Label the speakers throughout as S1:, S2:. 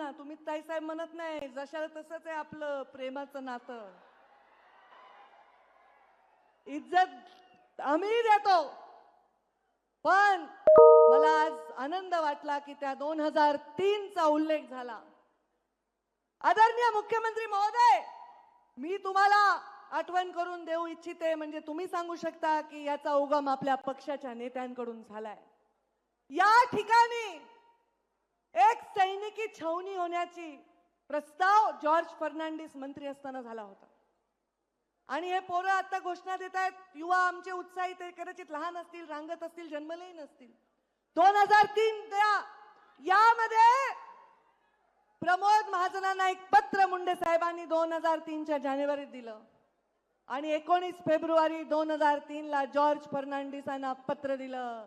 S1: ना, तुम्ही ताईसाहेब म्हणत नाही, जशाला तसंच आहे आपलं प्रेमाचं नातं. इज्जत आम्ही देतो, पण मला आज आनंद वाटला की त्या 2003 चा उल्लेख झाला. आदरणीय मुख्यमंत्री महोदय, मी तुम्हाला आठवण करून देऊ इच्छिते, म्हणजे तुम्ही सांगू शकता की याचा उगम आपल्या पक्षाच्या नेत्यांकडून झालाय. या ठिकाणी एक सैनिकी छावणी होण्याची प्रस्ताव जॉर्ज फर्नांडिस मंत्री असताना झाला होता. आणि हे पोरं आता घोषणा देत आहेत, युवा आमचे उत्साही, ते कदाचित लहान असतील, रांगत असतील, जन्मलेही नसतील. 2003 यामध्ये प्रमोद महाजनांना एक पत्र मुंडे साहेबांनी 2003 च्या जानेवारीत दिलं आणि 19 फेब्रुवारी 2003 ला जॉर्ज फर्नांडिसांना पत्र दिलं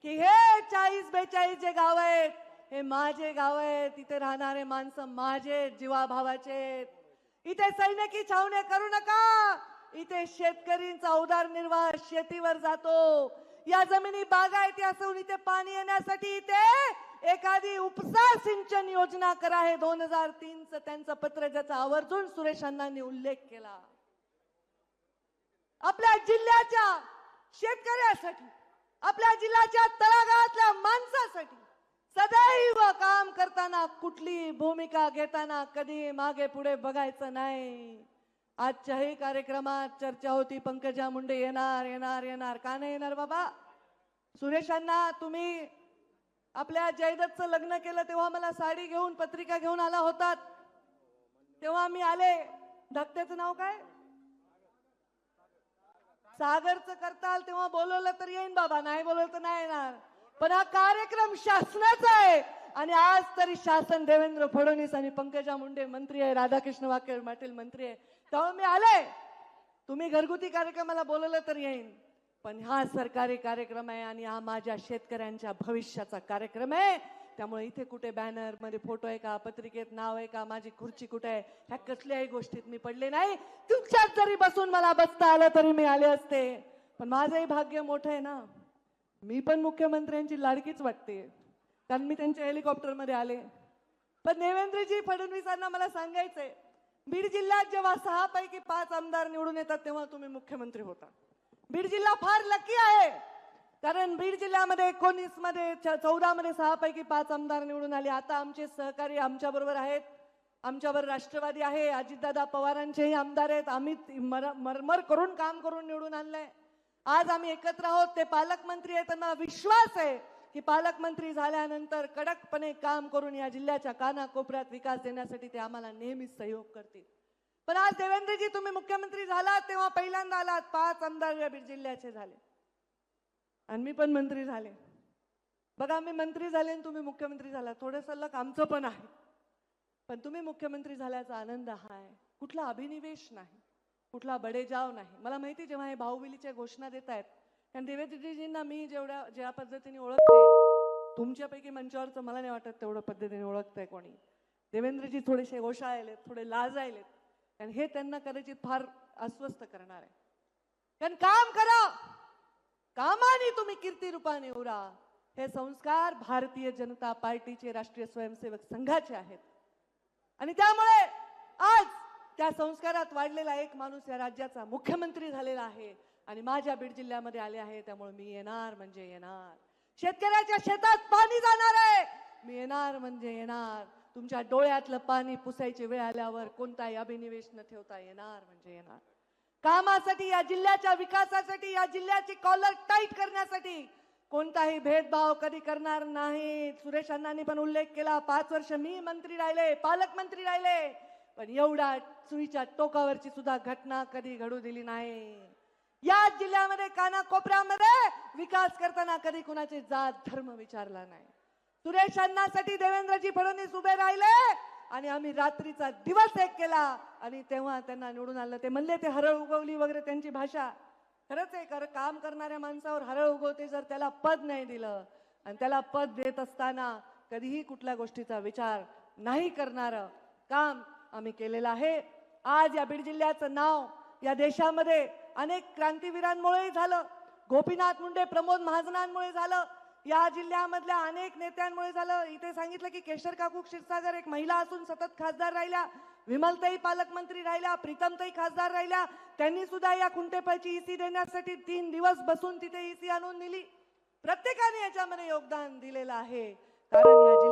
S1: की हे 40-42 जे गाव आहेत हे माझे गाव आहेत, तिथे राहणारे माणसं माझे जीवाभावाचे, इथे सैनिकी छावण्या करू नका, इथे शेतकरींचा उदरनिर्वाह शेतीवर जातो, या जमिनी बागायती असून इथे पाणी येण्यासाठी इथे एखादी उपसा सिंचन योजना करा. हे 2003 चं त्यांचं पत्र, ज्याचा आवर्जून सुरेश अण्णांनी उल्लेख केला. आपल्या जिल्ह्याच्या शेतकऱ्यासाठी, आपल्या जिल्ह्याच्या तळागाळातल्या माणसासाठी सदैव काम करताना, कुठली भूमिका घेताना कधी मागे पुढे बघायचं नाही. आजच्याही कार्यक्रमात चर्चा होती, पंकजा मुंडे येणार येणार येणार, का नाही येणार बाबा? सुरेशांना, तुम्ही आपल्या जयदत्तचं लग्न केलं तेव्हा मला साडी घेऊन पत्रिका घेऊन आला होतात, तेव्हा मी आले. धाकट्याचं नाव काय? सागरचं करताल, तेव्हा बोलवलं तर येईन बाबा, नाही बोलवलं तर नाही येणार. पण हा कार्यक्रम शासनाचा आहे आणि आज तरी शासन देवेंद्र फडणवीस आणि पंकजा मुंडे मंत्री आहे, राधाकृष्ण वाके पाटील मंत्री आहे, तेव्हा मी आले. तुम्ही घरगुती कार्यक्रमाला बोलवलं तर येईन, पण हा सरकारी कार्यक्रम आहे आणि हा माझ्या शेतकऱ्यांच्या भविष्याचा कार्यक्रम आहे. त्यामुळे इथे कुठे बॅनर मध्ये फोटो आहे का, पत्रिकेत नाव आहे का, माझी खुर्ची कुठे आहे, ह्या कसल्याही गोष्टीत मी पडले नाही. तुमच्यात जरी बसून मला बसता आलं तरी मी आले असते, पण माझंही भाग्य मोठं आहे ना. मी पण मुख्यमंत्र्यांची लाडकीच वाटते, कारण मी त्यांच्या हेलिकॉप्टरमध्ये आले. पण देवेंद्रजी फडणवीसांना मला सांगायचंय, बीड जिल्ह्यात जेव्हा 6 पैकी 5 आमदार निवडून येतात तेव्हा तुम्ही मुख्यमंत्री होता. बीड जिल्हा फार लकी आहे, कारण बीड जिल्ह्यामध्ये 19 मध्ये 14 मध्ये 6 पैकी 5 आमदार निवडून आले. आता आमचे सहकारी आमच्या बरोबर आहेत, आमच्यावर राष्ट्रवादी आहे, अजितदादा पवारांचेही आमदार आहेत. आम्ही मरमर करून काम करून निवडून आणलंय. आज आम्ही एकत्र आहोत, ते पालकमंत्री आहेत, त्यांना विश्वास आहे की पालकमंत्री झाल्यानंतर कडकपणे काम करून या जिल्ह्याच्या कानाकोपऱ्यात विकास देण्यासाठी ते आम्हाला नेहमीच सहयोग करतील. पण आज देवेंद्रजी, तुम्ही मुख्यमंत्री झालात तेव्हा पहिल्यांदा आलात, 5 आमदार या बीड जिल्ह्याचे झाले आणि मी पण मंत्री झाले. बघा, मी मंत्री झाले आणि तुम्ही मुख्यमंत्री झाला, थोडंसं लक आमचं पण आहे, पण तुम्ही मुख्यमंत्री झाल्याचा आनंद हा आहे. कुठला अभिनिवेश नाही, कुठला बडेजाव नाही. मला माहिती, जेव्हा हे भाऊबिलीच्या घोषणा देत आहेत, कारण देवेंद्रजींना मी ज्या पद्धतीने ओळखते, तुमच्यापैकी मंचावरचं मला नाही वाटत तेवढं पद्धतीने ओळखतंय कोणी. देवेंद्रजी थोडेसे ओशाळलेत, थोडे लाजायलेत, कारण हे त्यांना कदाचित फार अस्वस्थ करणार आहे. कारण काम करा, कामाने तुम्ही कीर्ती रूपाने उरा, हे संस्कार भारतीय जनता पार्टीचे राष्ट्रीय स्वयंसेवक संघाचे आहेत. आणि त्यामुळे आज त्या संस्कारात वाढलेला एक माणूस या राज्याचा मुख्यमंत्री झालेला आहे आणि माझ्या बीड जिल्ह्यामध्ये आले आहे. त्यामुळे मी येणार म्हणजे येणार. शेतकऱ्याच्या शेतात पाणी जाणार आहे, मी येणार म्हणजे येणार. तुमच्या डोळ्यातलं पाणी पुसायची वेळ आल्यावर कोणताही अभिनिवेश न ठेवता येणार म्हणजे येणार. कामासाठी, या जिल्ह्याच्या विकासासाठी, या जिल्ह्याची कॉलर टाईट करण्यासाठी कोणताही भेदभाव कधी करणार नाही. सुरेश अण्णांनी पण उल्लेख केला, 5 वर्ष मी मंत्री राहिले, पालकमंत्री राहिले, पण एवढा सुईच्या टोकावरची सुद्धा घटना कधी घडू दिली नाही. या जिल्ह्यामध्ये कानाकोपऱ्यामध्ये विकास करताना कधी कुणाचे जात धर्म विचारला नाही. सुरेश अण्णांसाठी देवेंद्रजी फडणवीस उभे राहिले आणि आम्ही रात्रीचा दिवस एक केला आणि तेव्हा त्यांना निवडून आणलं. ते म्हणले ते हरळ उगवली वगैरे, त्यांची भाषा खरंच आहे. काम करणाऱ्या माणसावर हरळ उगवते जर त्याला पद नाही दिलं, आणि त्याला पद देत असताना कधीही कुठल्या गोष्टीचा विचार नाही करणारं काम आम्ही केलेलं आहे. आज या बीड जिल्ह्याचं नाव या देशामध्ये अनेक क्रांतीवीरांमुळे झालं, गोपीनाथ मुंडे, प्रमोद महाजनांमुळे झालं, या जिल्ह्यामधल्या अनेक नेत्यांमुळे झालं. इथे सांगितलं की केशर काकू क्षीरसागर एक महिला असून सतत खासदार राहिल्या, विमलताई पालकमंत्री राहिल्या, प्रीतमताई खासदार राहिल्या. त्यांनी सुद्धा या कुंटेपळची ईसी देण्यासाठी 3 दिवस बसून तिथे ईसी आणून दिली. प्रत्येकाने याच्यामध्ये योगदान दिलेलं आहे. कारण या जिल्ह्यात